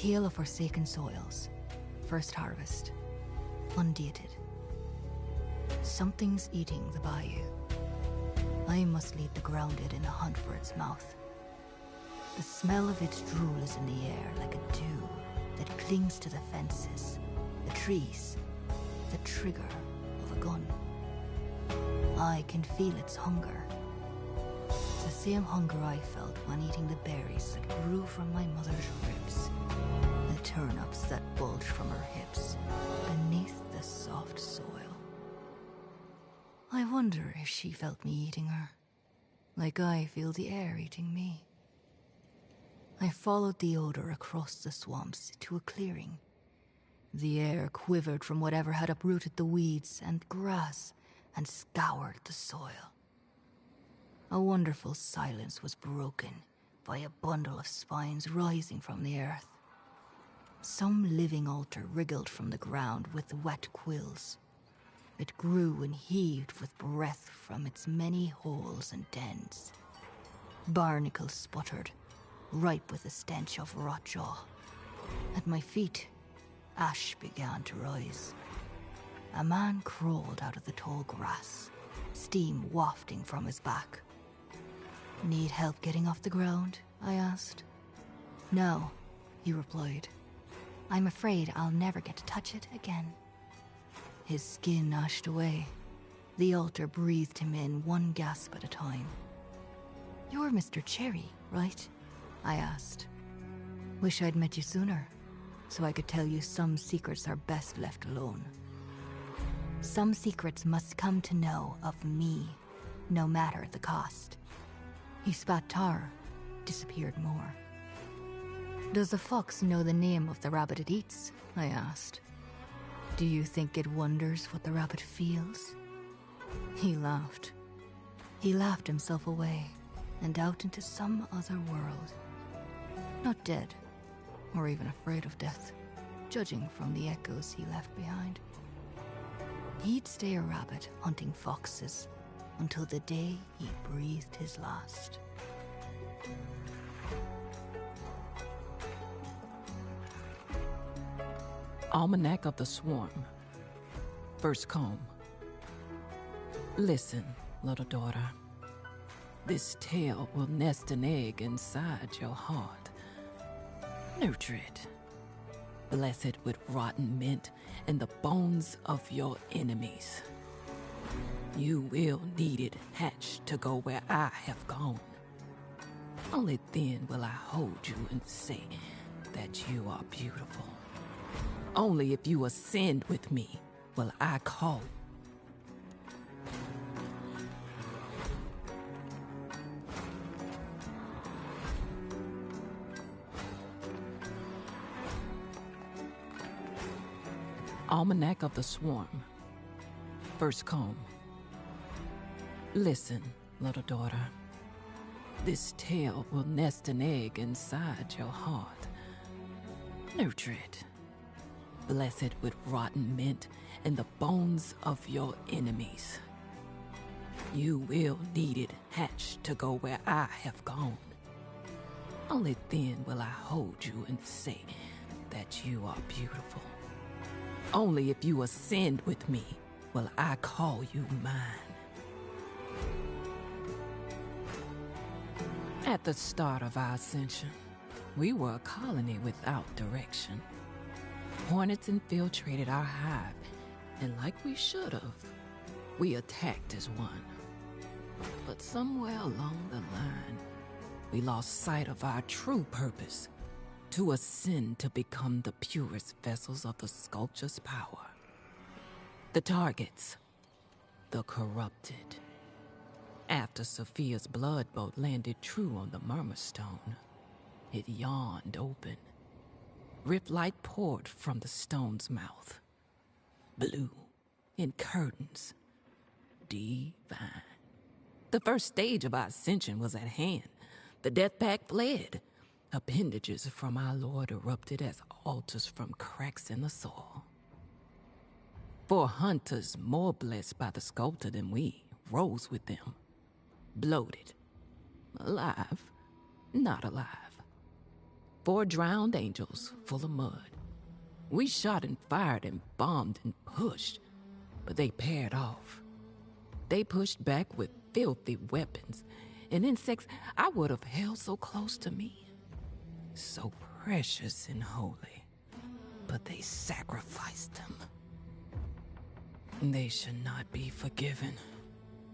tale of forsaken soils, first harvest, undated. Something's eating the bayou. I must lead the grounded in a hunt for its mouth. The smell of its drool is in the air like a dew that clings to the fences, the trees, the trigger of a gun. I can feel its hunger. It's the same hunger I felt when eating the berries that grew from my mother's ribs, the turnips that bulged from her hips beneath the soft soil. I wonder if she felt me eating her, like I feel the air eating me. I followed the odor across the swamps to a clearing. The air quivered from whatever had uprooted the weeds and grass and scoured the soil. A wonderful silence was broken by a bundle of spines rising from the earth. Some living altar wriggled from the ground with wet quills. It grew and heaved with breath from its many holes and dens. Barnacles sputtered, ripe with the stench of rot jaw. At my feet, ash began to rise. A man crawled out of the tall grass, steam wafting from his back. "Need help getting off the ground?" I asked. "No," he replied. "I'm afraid I'll never get to touch it again." His skin ashed away. The altar breathed him in one gasp at a time. "You're Mr. Cherry, right?" I asked. "Wish I'd met you sooner, so I could tell you some secrets are best left alone." "Some secrets must come to know of me, no matter the cost." He spat tar, disappeared more. "Does the fox know the name of the rabbit it eats?" I asked. "Do you think it wonders what the rabbit feels?" He laughed. He laughed himself away and out into some other world. Not dead, or even afraid of death, judging from the echoes he left behind. He'd stay a rabbit hunting foxes until the day he breathed his last. Almanac of the Swarm. First comb. Listen, little daughter. This tale will nest an egg inside your heart. Nurture it. Bless it with rotten mint and the bones of your enemies. You will need it hatched to go where I have gone. Only then will I hold you and say that you are beautiful. Only if you ascend with me will I call. Almanac of the Swarm. First comb. Listen, little daughter. This tale will nest an egg inside your heart. Nurture it. Bless it with rotten mint and the bones of your enemies. You will need it hatched to go where I have gone. Only then will I hold you and say that you are beautiful. Only if you ascend with me will I call you mine. At the start of our ascension, we were a colony without direction. Hornets infiltrated our hive, and like we should have, we attacked as one. But somewhere along the line, we lost sight of our true purpose, to ascend to become the purest vessels of the sculpture's power. The targets, the corrupted. After Sophia's blood boat landed true on the murmur stone, it yawned open. Rip light poured from the stone's mouth. Blue, in curtains. Divine. The first stage of our ascension was at hand. The death pack fled. Appendages from our Lord erupted as altars from cracks in the soil. 4 hunters more blessed by the sculptor than we rose with them. Bloated. Alive, not alive. 4 drowned angels full of mud. We shot and fired and bombed and pushed, but they paired off. They pushed back with filthy weapons and insects I would have held so close to me. So precious and holy, but they sacrificed them. They should not be forgiven.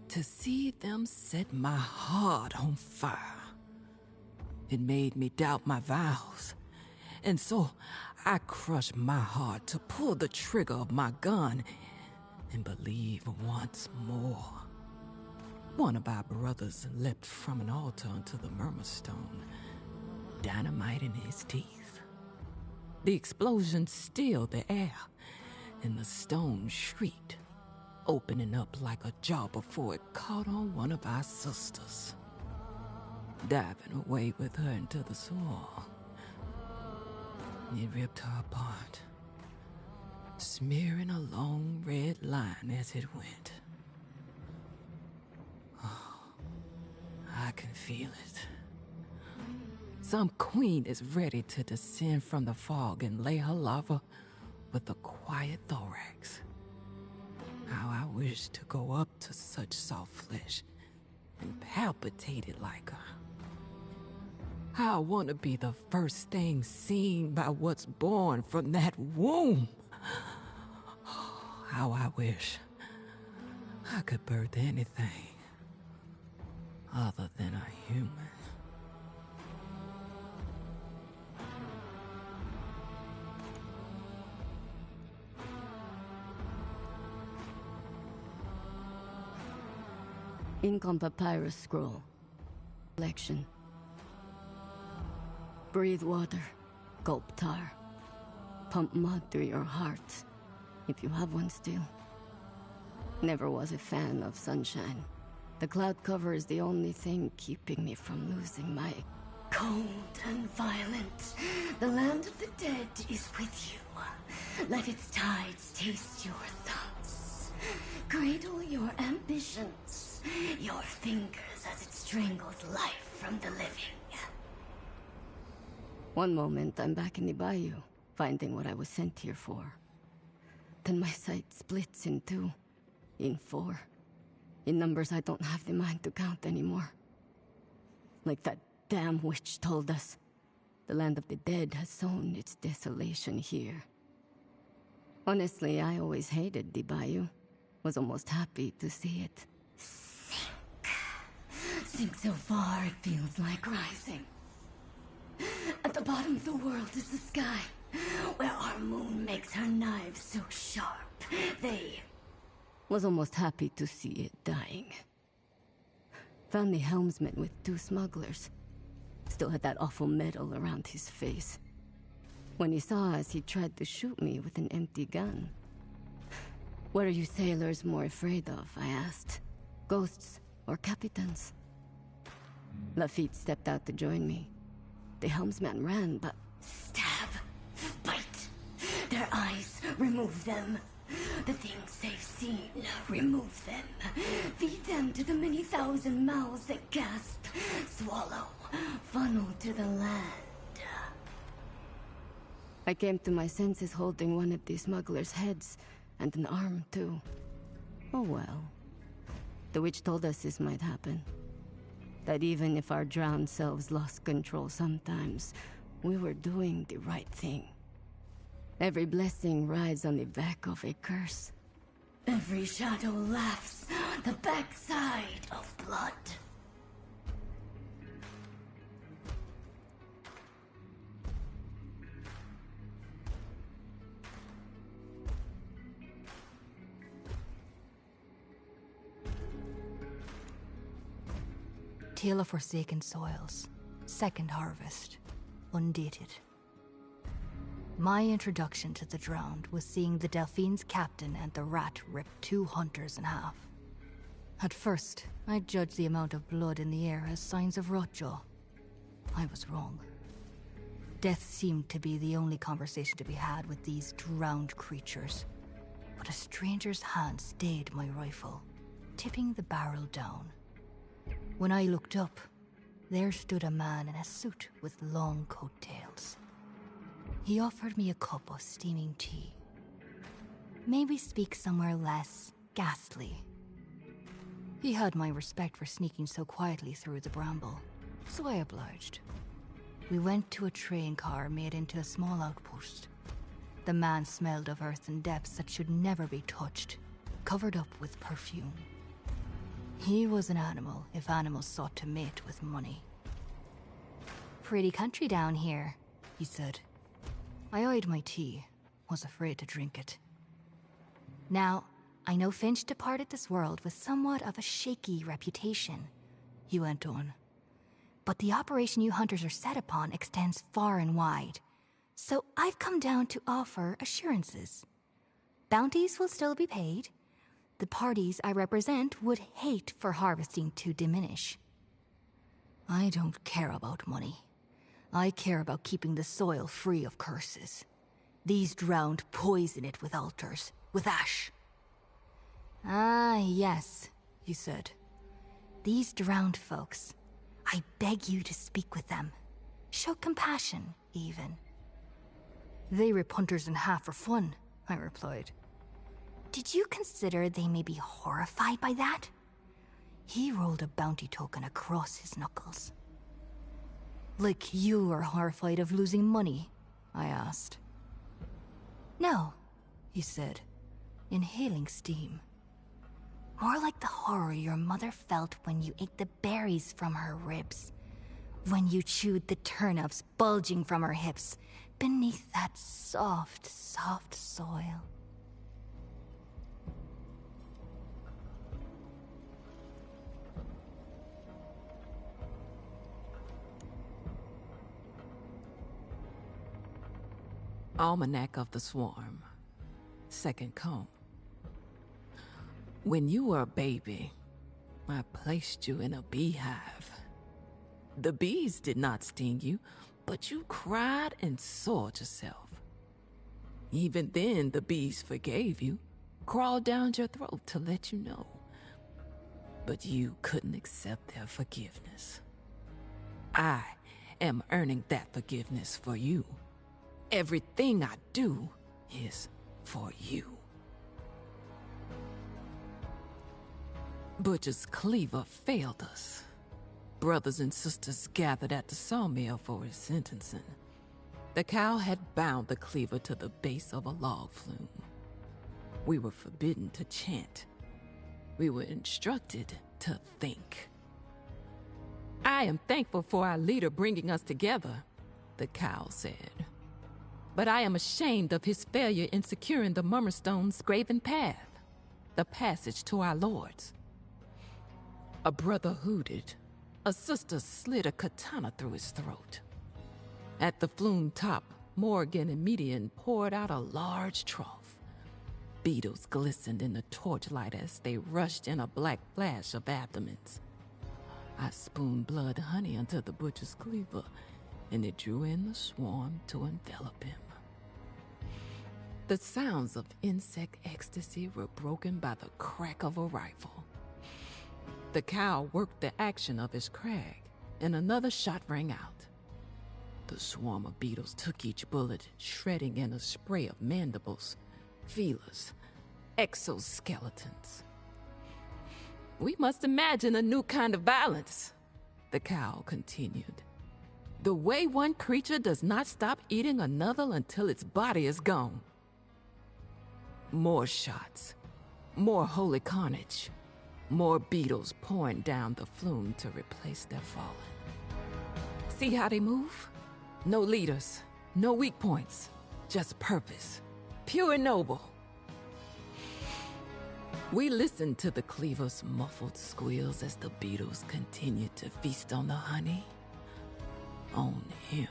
To see them set my heart on fire, it made me doubt my vows. And so I crushed my heart to pull the trigger of my gun and believe once more. One of our brothers leapt from an altar onto the murmur stone, dynamite in his teeth. The explosion stilled the air, and the stone shrieked, opening up like a jaw before it caught on one of our sisters, diving away with her into the soil. It ripped her apart, smearing a long red line as it went. Oh, I can feel it. Some queen is ready to descend from the fog and lay her lava with a quiet thorax. How I wish to go up to such soft flesh and palpitate it like her. How I want to be the first thing seen by what's born from that womb. How I wish I could birth anything other than a human. Ink on papyrus scroll. Collection. Breathe water. Gulp tar. Pump mud through your heart, if you have one still. Never was a fan of sunshine. The cloud cover is the only thing keeping me from losing my... Cold and violent, the land of the dead is with you. Let its tides taste your thoughts. Cradle your ambitions, your fingers as it strangles life from the living. One moment, I'm back in the bayou, finding what I was sent here for. Then my sight splits in 2, in 4, in numbers I don't have the mind to count anymore. Like that damn witch told us, the land of the dead has sown its desolation here. Honestly, I always hated the bayou. Was almost happy to see it sink. Sink so far it feels like rising. At the bottom of the world is the sky, where our moon makes her knives so sharp. Was almost happy to see it dying. Found the helmsman with 2 smugglers. Still had that awful medal around his face. When he saw us, he tried to shoot me with an empty gun. What are you sailors more afraid of, I asked. Ghosts or capitans? Lafitte stepped out to join me. The helmsman ran, but... Stab! Bite! Their eyes, remove them. The things they've seen, remove them. Feed them to the many thousand mouths that gasp, swallow, funnel to the land. I came to my senses holding one of the smugglers' heads, and an arm too. Oh well. The witch told us this might happen. That even if our drowned selves lost control sometimes, we were doing the right thing. Every blessing rides on the back of a curse. Every shadow laughs, the backside of blood. Tale of Forsaken Soils, second harvest, undated. My introduction to the drowned was seeing the Delphine's captain and the rat rip 2 hunters in half. At first, I judged the amount of blood in the air as signs of rotjaw. I was wrong. Death seemed to be the only conversation to be had with these drowned creatures. But a stranger's hand stayed my rifle, tipping the barrel down. When I looked up, there stood a man in a suit with long coattails. He offered me a cup of steaming tea. Made me speak somewhere less ghastly. He had my respect for sneaking so quietly through the bramble, so I obliged. We went to a train car made into a small outpost. The man smelled of earth and depths that should never be touched, covered up with perfume. He was an animal if animals sought to mate with money. "Pretty country down here," he said. I eyed my tea, was afraid to drink it. "Now, I know Finch departed this world with somewhat of a shaky reputation," he went on. "But the operation you hunters are set upon extends far and wide. So I've come down to offer assurances. Bounties will still be paid. The parties I represent would hate for harvesting to diminish. I don't care about money. I care about keeping the soil free of curses. These drowned poison it with altars, with ash." "Ah, yes," he said. "These drowned folks. I beg you to speak with them. Show compassion, even." "They rip hunters in half for fun," I replied. "Did you consider they may be horrified by that?" He rolled a bounty token across his knuckles. "Like you are horrified of losing money?" I asked. "No," he said, inhaling steam. "More like the horror your mother felt when you ate the berries from her ribs. When you chewed the turnips bulging from her hips beneath that soft, soft soil." Almanac of the Swarm, second comb. When you were a baby, I placed you in a beehive. The bees did not sting you, but you cried and soiled yourself. Even then, the bees forgave you, crawled down your throat to let you know. But you couldn't accept their forgiveness. I am earning that forgiveness for you. Everything I do is for you. Butcher's cleaver failed us. Brothers and sisters gathered at the sawmill for his sentencing. The cow had bound the cleaver to the base of a log flume. We were forbidden to chant. We were instructed to think. "I am thankful for our leader bringing us together," the cow said. "But I am ashamed of his failure in securing the Mummerstone's graven path, the passage to our lords." A brother hooted. A sister slid a katana through his throat. At the flume top, Morgan and Median poured out a large trough. Beetles glistened in the torchlight as they rushed in a black flash of abdomens. I spooned blood honey into the butcher's cleaver, and it drew in the swarm to envelop him. The sounds of insect ecstasy were broken by the crack of a rifle. The cow worked the action of his crag, and another shot rang out. The swarm of beetles took each bullet, shredding in a spray of mandibles, feelers, exoskeletons. "We must imagine a new kind of violence," the cow continued. "The way one creature does not stop eating another until its body is gone." More shots, more holy carnage, more beetles pouring down the flume to replace their fallen. See how they move? No leaders, no weak points, just purpose, pure and noble. We listened to the cleaver's muffled squeals as the beetles continued to feast on the honey, on him.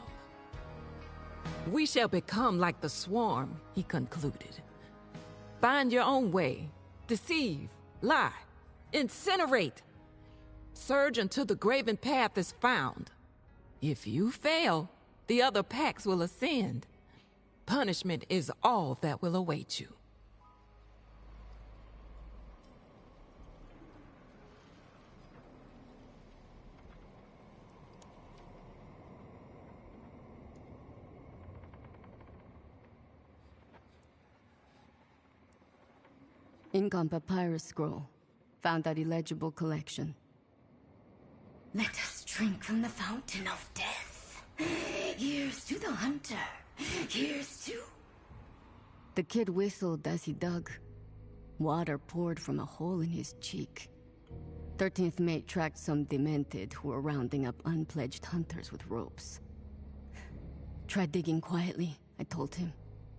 "We shall become like the swarm," he concluded. "Find your own way, deceive, lie, incinerate. Surge until the graven path is found. If you fail, the other packs will ascend. Punishment is all that will await you." Ink on papyrus scroll. Found that illegible collection. Let us drink from the fountain of death. Here's to the hunter. Here's to... The kid whistled as he dug. Water poured from a hole in his cheek. 13th mate tracked some demented who were rounding up unpledged hunters with ropes. Try digging quietly, I told him,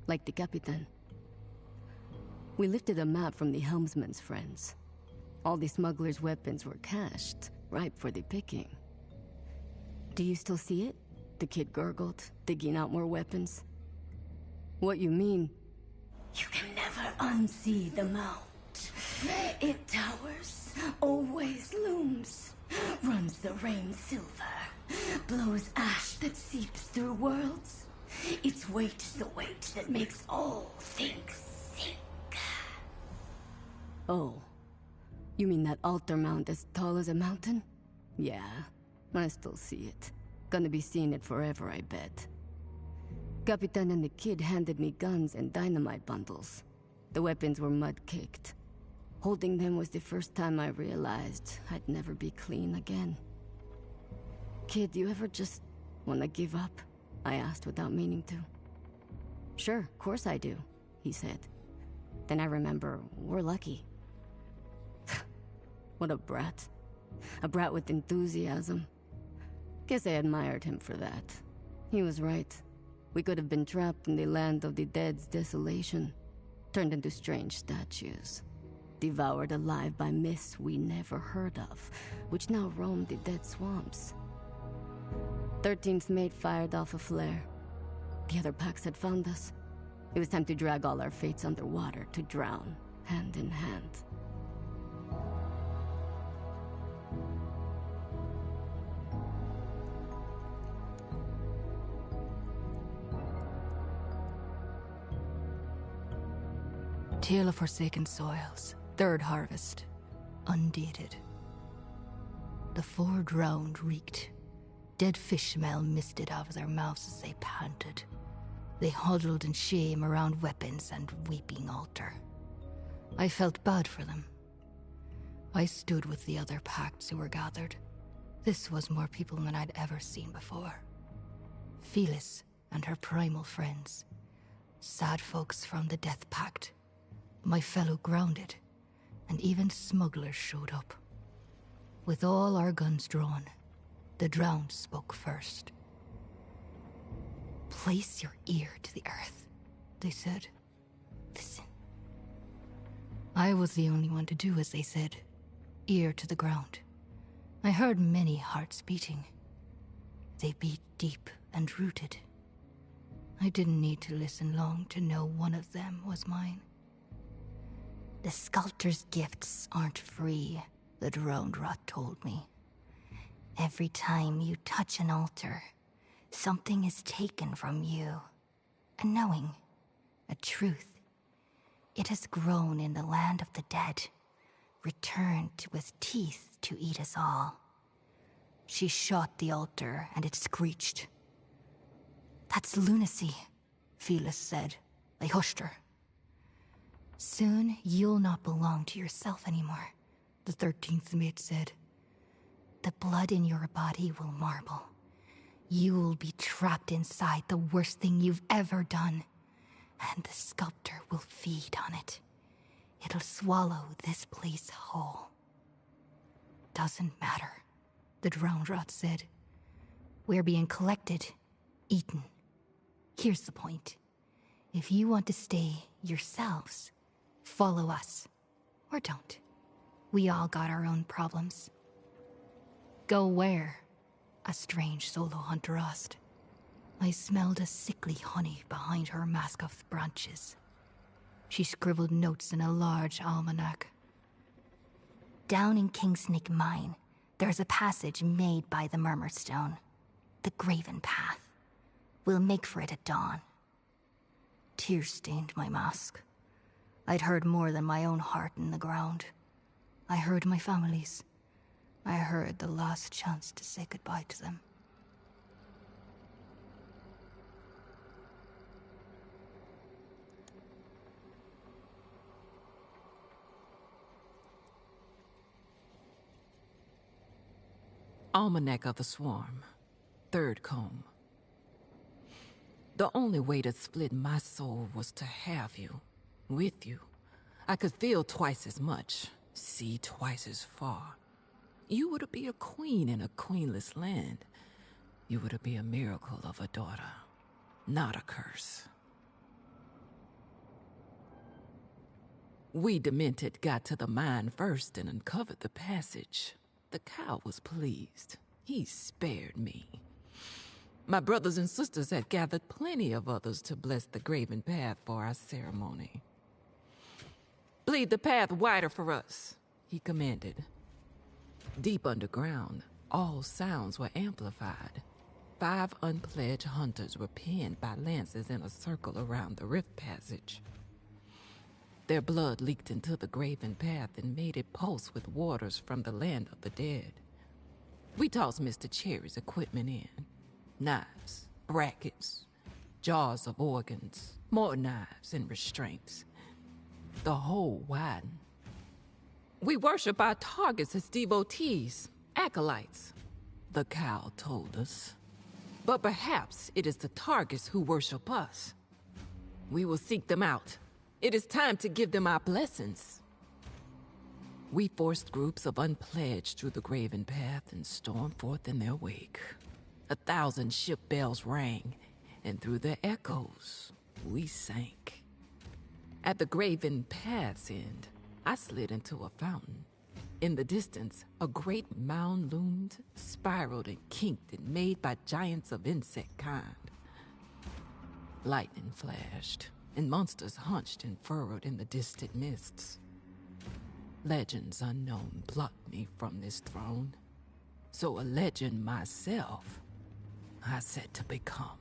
like the Capitan. We lifted a map from the helmsman's friends. All the smugglers' weapons were cached, ripe for the picking. Do you still see it? The kid gurgled, digging out more weapons. What you mean? You can never unsee the mount. It towers, always looms, runs the rain silver, blows ash that seeps through worlds. Its weight is the weight that makes all things sink. Oh, you mean that altar mount as tall as a mountain? Yeah, I still see it. Gonna be seeing it forever, I bet. Capitan and the kid handed me guns and dynamite bundles. The weapons were mud-caked. Holding them was the first time I realized I'd never be clean again. Kid, you ever just wanna give up? I asked without meaning to. Sure, course I do, he said. Then I remember, we're lucky. What a brat. A brat with enthusiasm. Guess I admired him for that. He was right. We could have been trapped in the land of the dead's desolation, turned into strange statues, devoured alive by myths we never heard of, which now roam the dead swamps. 13th mate fired off a flare. The other packs had found us. It was time to drag all our fates underwater to drown, hand in hand. Tale of Forsaken Soils, third harvest, undated. The four drowned reeked. Dead fish smell misted out of their mouths as they panted. They huddled in shame around weapons and weeping altar. I felt bad for them. I stood with the other pacts who were gathered. This was more people than I'd ever seen before. Phyllis and her primal friends. Sad folks from the Death Pact. My fellow grounded, and even smugglers showed up. With all our guns drawn, the drowned spoke first. Place your ear to the earth, they said. Listen. I was the only one to do as they said, ear to the ground. I heard many hearts beating. They beat deep and rooted. I didn't need to listen long to know one of them was mine. The sculptor's gifts aren't free, the droned rot told me. Every time you touch an altar, something is taken from you. A knowing, a truth. It has grown in the land of the dead, returned with teeth to eat us all. She shot the altar and it screeched. That's lunacy, Phyllis said. I hushed her. Soon, you'll not belong to yourself anymore, the 13th mate said. The blood in your body will marble. You'll be trapped inside the worst thing you've ever done, and the sculptor will feed on it. It'll swallow this place whole. Doesn't matter, the drowned rot said. We're being collected, eaten. Here's the point. If you want to stay yourselves, follow us. Or don't. We all got our own problems. Go where? A strange solo hunter asked. I smelled a sickly honey behind her mask of branches. She scribbled notes in a large almanac. Down in Kingsnick Mine, there's a passage made by the Murmurstone. The Graven Path. We'll make for it at dawn. Tears stained my mask. I'd heard more than my own heart in the ground. I heard my family's. I heard the last chance to say goodbye to them. Almanac of the Swarm, third comb. The only way to split my soul was to have you, with you. I could feel twice as much, see twice as far. You were to be a queen in a queenless land. You were to be a miracle of a daughter, not a curse. We demented got to the mine first and uncovered the passage. The cow was pleased. He spared me. My brothers and sisters had gathered plenty of others to bless the graven path for our ceremony. "Bleed the path wider for us," he commanded. Deep underground, all sounds were amplified. 5 unpledged hunters were pinned by lances in a circle around the rift passage. Their blood leaked into the graven path and made it pulse with waters from the land of the dead. We tossed Mr. Cherry's equipment in. Knives, brackets, jars of organs, more knives and restraints. The hole widened. "We worship our targets as devotees, acolytes," the cow told us. "But perhaps it is the targets who worship us. We will seek them out. It is time to give them our blessings." We forced groups of unpledged through the graven path and stormed forth in their wake. 1,000 ship bells rang, and through their echoes, we sank. At the graven path's end, I slid into a fountain. In the distance, a great mound loomed, spiraled and kinked and made by giants of insect kind. Lightning flashed, and monsters hunched and furrowed in the distant mists. Legends unknown blocked me from this throne. So a legend myself, I set to become.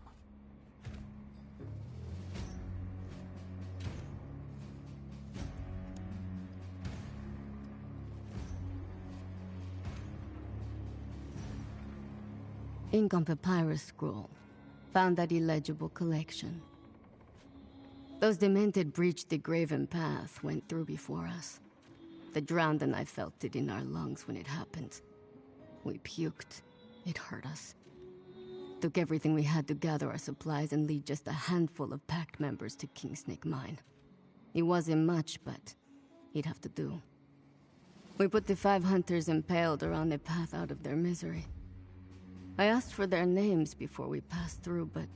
Ink on papyrus scroll. Found that illegible collection. Those demented breached the graven path, went through before us. The drowned and I felt it in our lungs when it happened. We puked. It hurt us. Took everything we had to gather our supplies and lead just a handful of pact members to Kingsnake Mine. It wasn't much, but he'd have to do. We put the 5 hunters impaled around the path out of their misery. I asked for their names before we passed through, but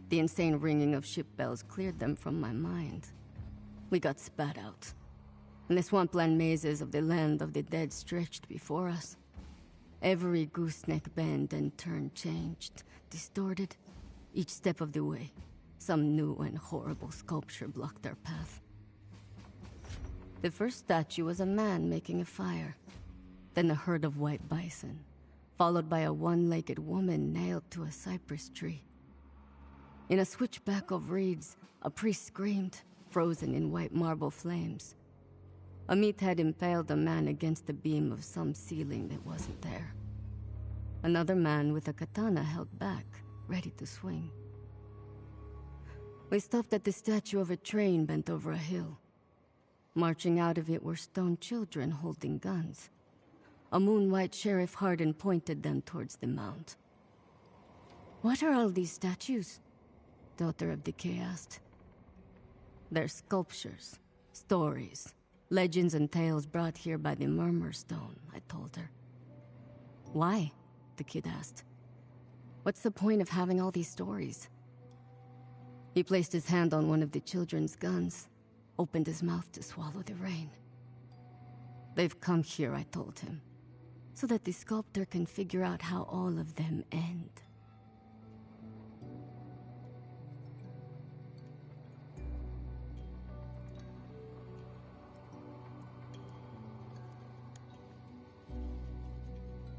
the insane ringing of ship bells cleared them from my mind. We got spat out, and the swampland mazes of the land of the dead stretched before us. Every gooseneck bend and turn changed, distorted. Each step of the way, some new and horrible sculpture blocked our path. The first statue was a man making a fire, then a herd of white bison, followed by a one-legged woman nailed to a cypress tree. In a switchback of reeds, a priest screamed, frozen in white marble flames. A meathead impaled a man against the beam of some ceiling that wasn't there. Another man with a katana held back, ready to swing. We stopped at the statue of a train bent over a hill. Marching out of it were stone children holding guns. A moon-white Sheriff Hardin pointed them towards the mound. "What are all these statues?" Daughter of Decay asked. "They're sculptures, stories, legends and tales brought here by the Murmur Stone," I told her. "Why?" the kid asked. "What's the point of having all these stories?" He placed his hand on one of the children's guns, opened his mouth to swallow the rain. "They've come here," I told him, "so that the sculptor can figure out how all of them end."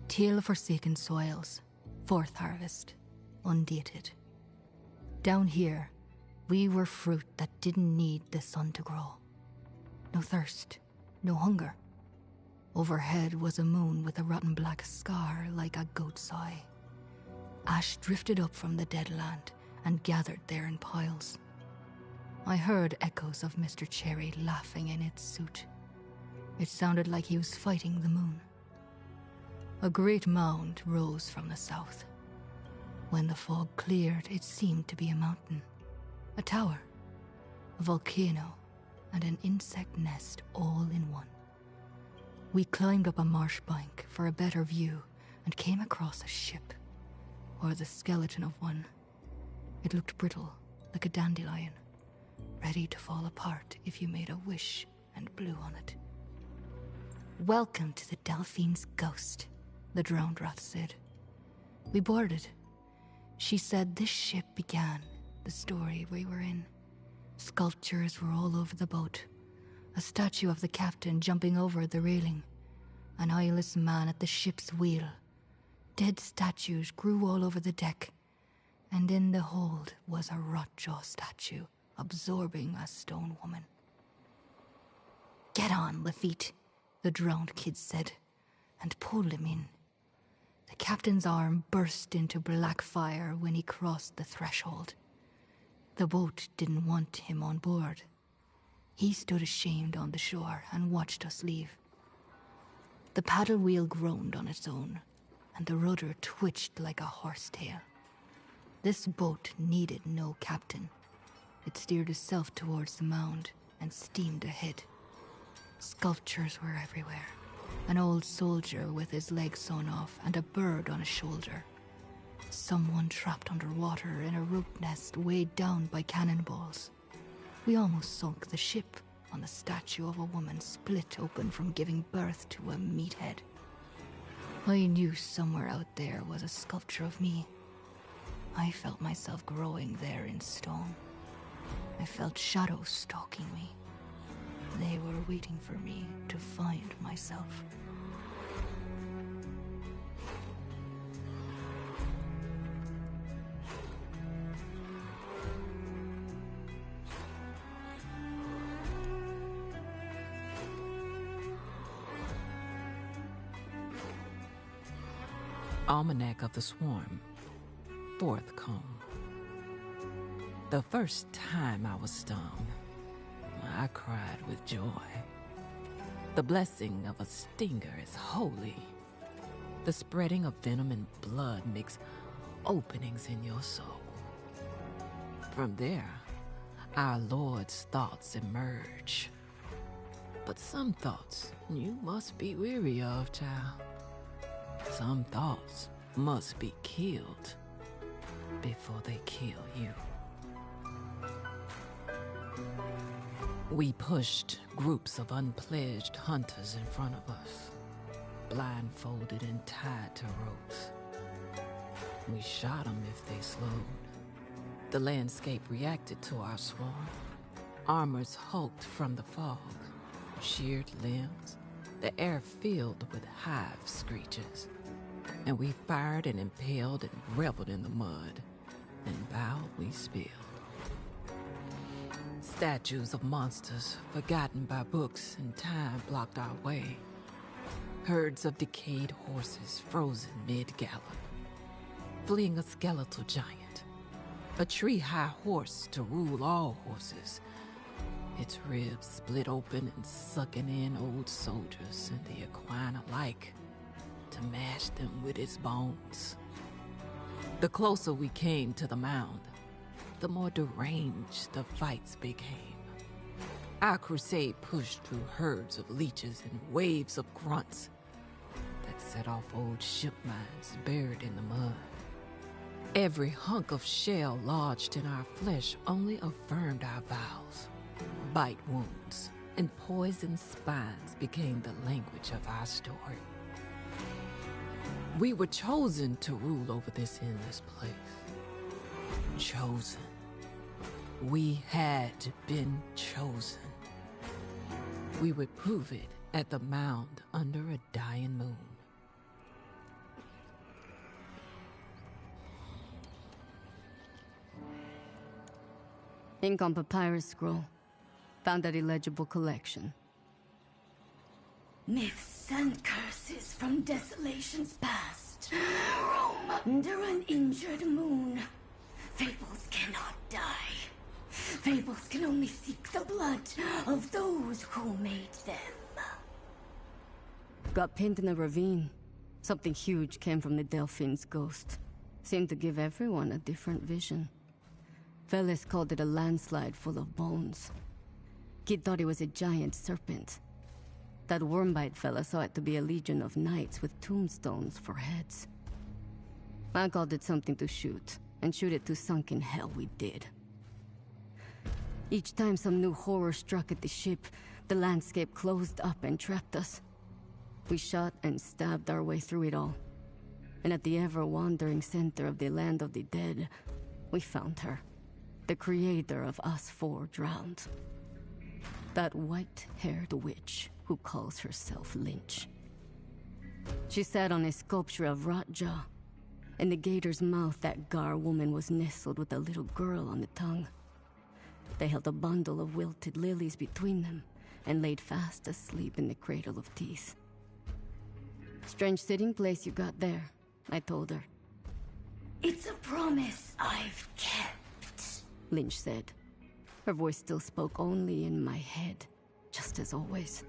Tale of Forsaken Soils, 4th harvest, undated. Down here, we were fruit that didn't need the sun to grow. No thirst, no hunger. Overhead was a moon with a rotten black scar like a goat's eye. Ash drifted up from the dead land and gathered there in piles. I heard echoes of Mr. Cherry laughing in its suit. It sounded like he was fighting the moon. A great mound rose from the south. When the fog cleared, it seemed to be a mountain, a tower, a volcano, and an insect nest all in one. We climbed up a marsh bank for a better view and came across a ship, or the skeleton of one. It looked brittle, like a dandelion, ready to fall apart if you made a wish and blew on it. "Welcome to the Delphine's Ghost," the drowned rat said. We boarded. She said this ship began the story we were in. Sculptures were all over the boat. A statue of the captain jumping over the railing. An eyeless man at the ship's wheel. Dead statues grew all over the deck. And in the hold was a rotjaw statue absorbing a stone woman. "Get on, Lafitte," the drowned kid said, and pulled him in. The captain's arm burst into black fire when he crossed the threshold. The boat didn't want him on board. He stood ashamed on the shore and watched us leave. The paddle wheel groaned on its own, and the rudder twitched like a horsetail. This boat needed no captain. It steered itself towards the mound and steamed ahead. Sculptures were everywhere. An old soldier with his leg sawn off and a bird on his shoulder. Someone trapped underwater in a rope nest weighed down by cannonballs. We almost sunk the ship on the statue of a woman split open from giving birth to a meathead. I knew somewhere out there was a sculpture of me. I felt myself growing there in stone. I felt shadows stalking me. They were waiting for me to find myself. Almanac of the Swarm, 4th comb. The first time I was stung, I cried with joy. The blessing of a stinger is holy. The spreading of venom and blood makes openings in your soul. From there, our Lord's thoughts emerge. But some thoughts you must be weary of, child. Some thoughts must be killed before they kill you. We pushed groups of unpledged hunters in front of us, blindfolded and tied to ropes. We shot them if they slowed. The landscape reacted to our swarm. Armors hulked from the fog, sheared limbs, the air filled with hive screeches. And we fired and impaled and reveled in the mud, and vowed we spilled. Statues of monsters forgotten by books and time blocked our way. Herds of decayed horses frozen mid-gallop. Fleeing a skeletal giant. A tree-high horse to rule all horses. Its ribs split open and sucking in old soldiers and the equine alike to mash them with its bones. The closer we came to the mound, the more deranged the fights became. Our crusade pushed through herds of leeches and waves of grunts that set off old ship mines buried in the mud. Every hunk of shell lodged in our flesh only affirmed our vows. Bite wounds and poisoned spines became the language of our story. We were chosen to rule over this endless place. Chosen. We had been chosen. We would prove it at the mound under a dying moon. Ink on papyrus scroll. Found that illegible collection. Myths and curses from desolation's past. Roam under an injured moon. Fables cannot die. Fables can only seek the blood of those who made them. Got pinned in the ravine. Something huge came from the Delphine's ghost. Seemed to give everyone a different vision. Veles called it a landslide full of bones. Kid thought it was a giant serpent. That wormbite fella saw it to be a legion of knights with tombstones for heads. I called it something to shoot, and shoot it to sunken hell we did. Each time some new horror struck at the ship, the landscape closed up and trapped us. We shot and stabbed our way through it all. And at the ever-wandering center of the land of the dead, we found her. The creator of us four drowned. That white-haired witch who calls herself Lynch. She sat on a sculpture of Rotjaw. In the gator's mouth, that Gar woman was nestled with a little girl on the tongue. They held a bundle of wilted lilies between them and laid fast asleep in the cradle of teeth. Strange sitting place you got there, I told her. It's a promise I've kept, Lynch said. Her voice still spoke only in my head, just as always.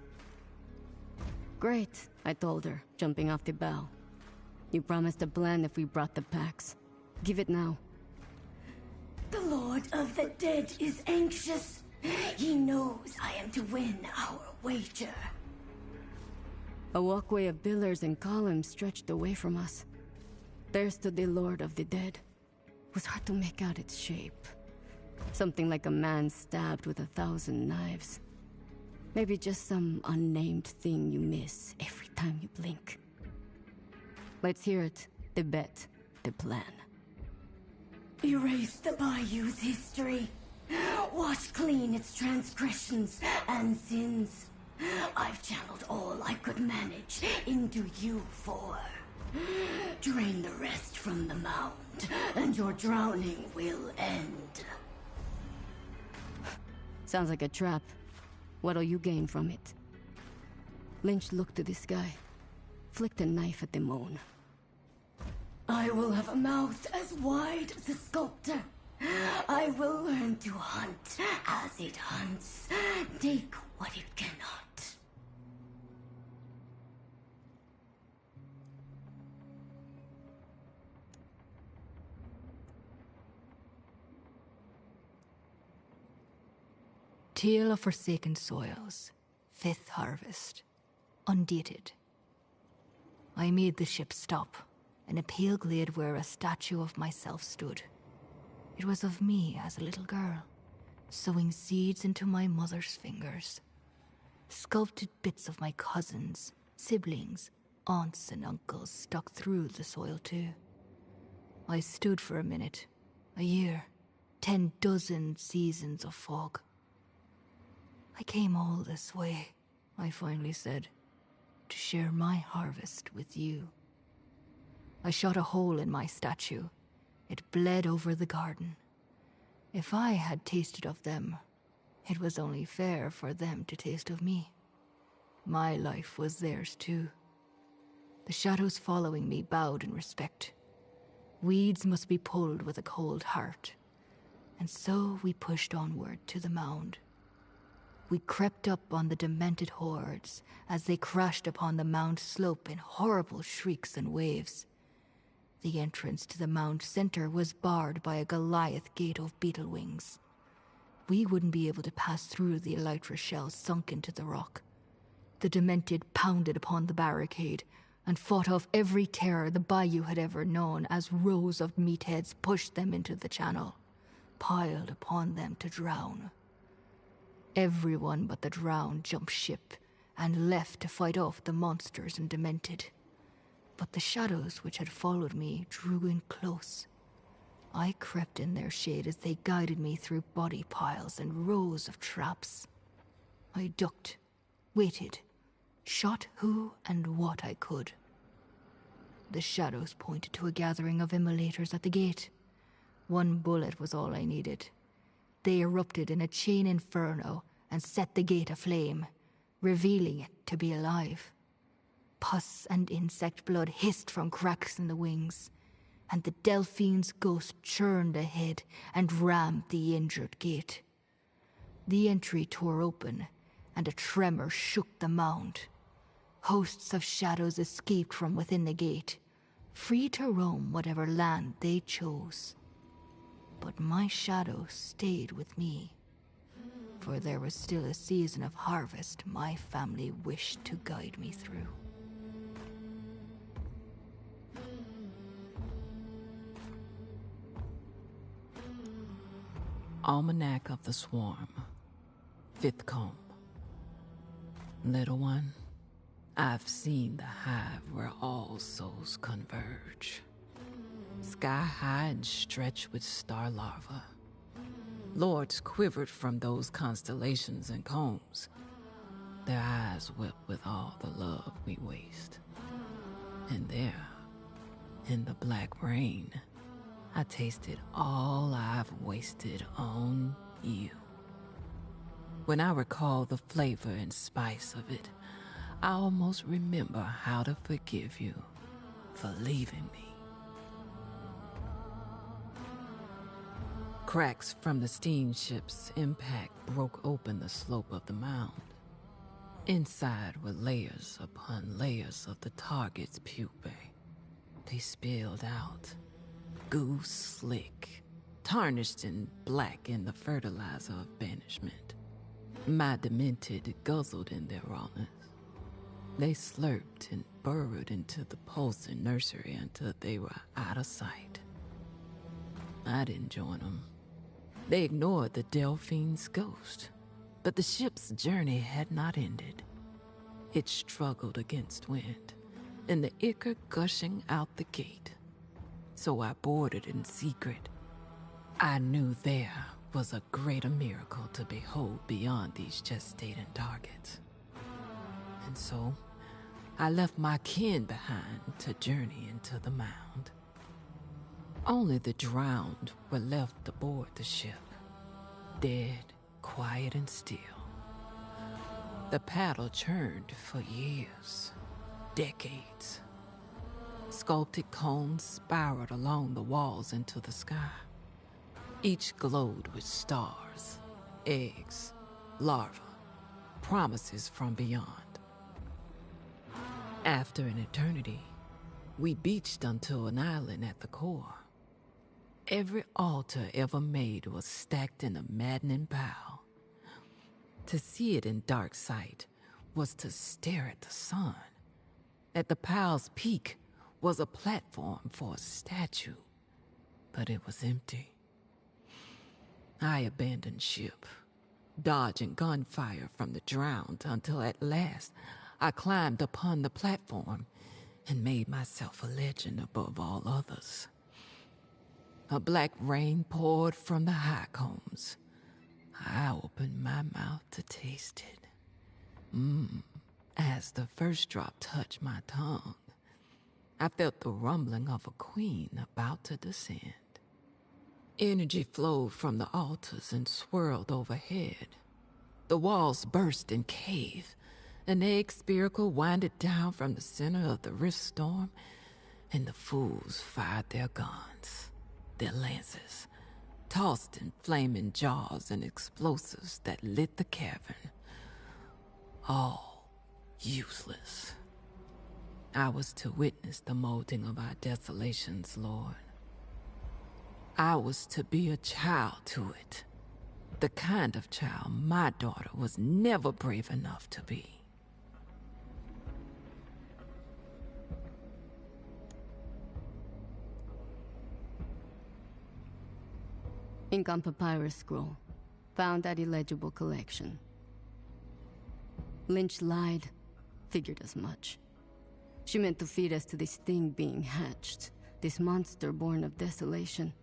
Great, I told her, jumping off the bow. You promised a plan if we brought the packs. Give it now. The Lord of the Dead is anxious. He knows I am to win our wager. A walkway of pillars and columns stretched away from us. There stood the Lord of the Dead. It was hard to make out its shape. Something like a man stabbed with 1,000 knives. Maybe just some unnamed thing you miss every time you blink. Let's hear it. The bet. The plan. Erase the Bayou's history. Wash clean its transgressions and sins. I've channeled all I could manage into you four. Drain the rest from the mound, and your drowning will end. Sounds like a trap. What'll you gain from it? Lynch looked to the sky, flicked a knife at the moon. I will have a mouth as wide as a sculptor. I will learn to hunt as it hunts. Take what it cannot. Tale of Forsaken Soils, 5th harvest, undated. I made the ship stop in a pale glade where a statue of myself stood. It was of me as a little girl, sowing seeds into my mother's fingers. Sculpted bits of my cousins, siblings, aunts and uncles stuck through the soil too. I stood for a minute, a year, 10 dozen seasons of fog. I came all this way, I finally said, to share my harvest with you. I shot a hole in my statue. It bled over the garden. If I had tasted of them, it was only fair for them to taste of me. My life was theirs too. The shadows following me bowed in respect. Weeds must be pulled with a cold heart. And so we pushed onward to the mound. We crept up on the demented hordes as they crashed upon the mound slope in horrible shrieks and waves. The entrance to the mound center was barred by a Goliath gate of beetle wings. We wouldn't be able to pass through the elytra shells sunk into the rock. The demented pounded upon the barricade and fought off every terror the bayou had ever known as rows of meatheads pushed them into the channel, piled upon them to drown. Everyone but the drowned jumped ship and left to fight off the monsters and demented. But the shadows which had followed me drew in close. I crept in their shade as they guided me through body piles and rows of traps. I ducked, waited, shot who and what I could. The shadows pointed to a gathering of immolators at the gate. One bullet was all I needed. They erupted in a chain inferno and set the gate aflame, revealing it to be alive. Pus and insect blood hissed from cracks in the wings, and the Delphine's ghost churned ahead and rammed the injured gate. The entry tore open, and a tremor shook the mound. Hosts of shadows escaped from within the gate, free to roam whatever land they chose. But my shadow stayed with me, for there was still a season of harvest my family wished to guide me through. Almanac of the Swarm, 5th Comb. Little one, I've seen the hive where all souls converge. Sky high and stretched with star larvae. Lords quivered from those constellations and combs. Their eyes wept with all the love we waste. And there, in the black rain, I tasted all I've wasted on you. When I recall the flavor and spice of it, I almost remember how to forgive you for leaving me. Cracks from the steamship's impact broke open the slope of the mound. Inside were layers upon layers of the target's pupae. They spilled out, goo slick, tarnished and black in the fertilizer of banishment. My demented guzzled in their rawness. They slurped and burrowed into the pulsing nursery until they were out of sight. I didn't join them. They ignored the Delphine's ghost, but the ship's journey had not ended. It struggled against wind, and the ichor gushing out the gate. So I boarded in secret. I knew there was a greater miracle to behold beyond these gestating targets. And so, I left my kin behind to journey into the mound. Only the drowned were left aboard the ship, dead, quiet and still. The paddle churned for years, decades. Sculpted cones spiraled along the walls into the sky. Each glowed with stars, eggs, larvae, promises from beyond. After an eternity, we beached onto an island at the core. Every altar ever made was stacked in a maddening pile. To see it in dark sight was to stare at the sun. At the pile's peak was a platform for a statue, but it was empty. I abandoned ship, dodging gunfire from the drowned until at last I climbed upon the platform and made myself a legend above all others. A black rain poured from the high combs. I opened my mouth to taste it. As the first drop touched my tongue, I felt the rumbling of a queen about to descend. Energy flowed from the altars and swirled overhead. The walls burst and caved. An egg spiracle winded down from the center of the rift storm, and the fools fired their guns. Their lances, tossed in flaming jaws and explosives that lit the cavern. All useless. I was to witness the molding of our desolations, Lord. I was to be a child to it. The kind of child my daughter was never brave enough to be. Ink on papyrus scroll. Found at illegible collection. Lynch lied. Figured as much. She meant to feed us to this thing being hatched. This monster born of desolation.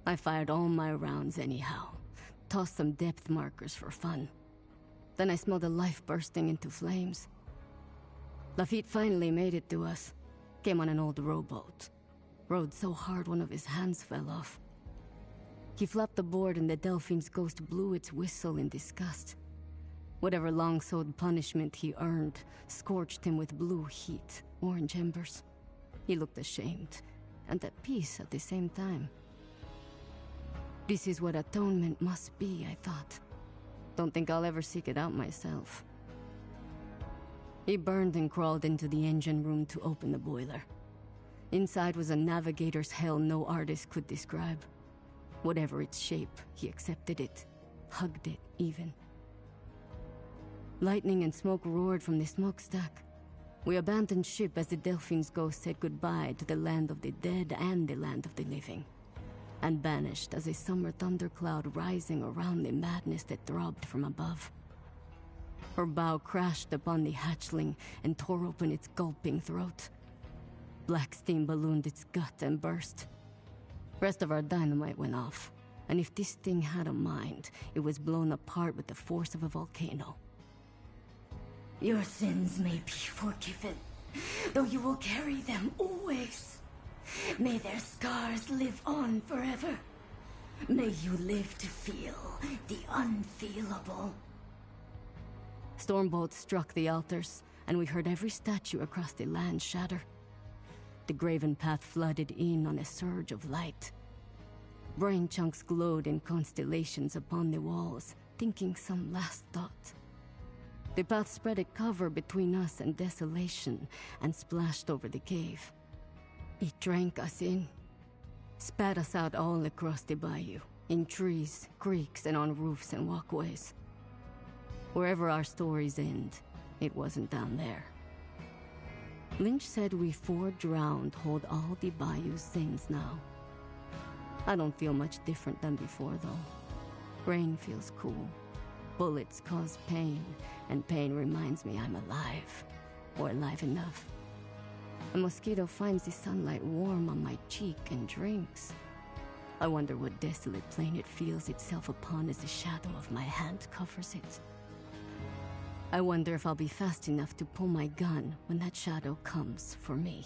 I fired all my rounds anyhow. Tossed some depth markers for fun. Then I smelled a life bursting into flames. Lafitte finally made it to us. Came on an old rowboat. Rode so hard one of his hands fell off. He flapped aboard and the Delphine's ghost blew its whistle in disgust. Whatever long-sowed punishment he earned scorched him with blue heat, orange embers. He looked ashamed, and at peace at the same time. This is what atonement must be, I thought. Don't think I'll ever seek it out myself. He burned and crawled into the engine room to open the boiler. Inside was a navigator's hell no artist could describe. Whatever its shape, he accepted it, hugged it even. Lightning and smoke roared from the smokestack. We abandoned ship as the Delphine's ghost said goodbye to the land of the dead and the land of the living, and vanished as a summer thundercloud rising around the madness that throbbed from above. Her bow crashed upon the hatchling and tore open its gulping throat. Black steam ballooned its gut and burst. Rest of our dynamite went off, and if this thing had a mind, it was blown apart with the force of a volcano. Your sins may be forgiven, though you will carry them always. May their scars live on forever. May you live to feel the unfeelable. Stormbolts struck the altars, and we heard every statue across the land shatter. The graven path flooded in on a surge of light. Brain chunks glowed in constellations upon the walls, thinking some last thought. The path spread a cover between us and desolation, and splashed over the cave. It drank us in, spat us out all across the bayou, in trees, creeks, and on roofs and walkways. Wherever our stories end, it wasn't down there. Lynch said we 4 drowned hold all the bayou's sins now. I don't feel much different than before, though. Rain feels cool. Bullets cause pain, and pain reminds me I'm alive, or alive enough. A mosquito finds the sunlight warm on my cheek and drinks. I wonder what desolate plane it feels itself upon as the shadow of my hand covers it. I wonder if I'll be fast enough to pull my gun when that shadow comes for me.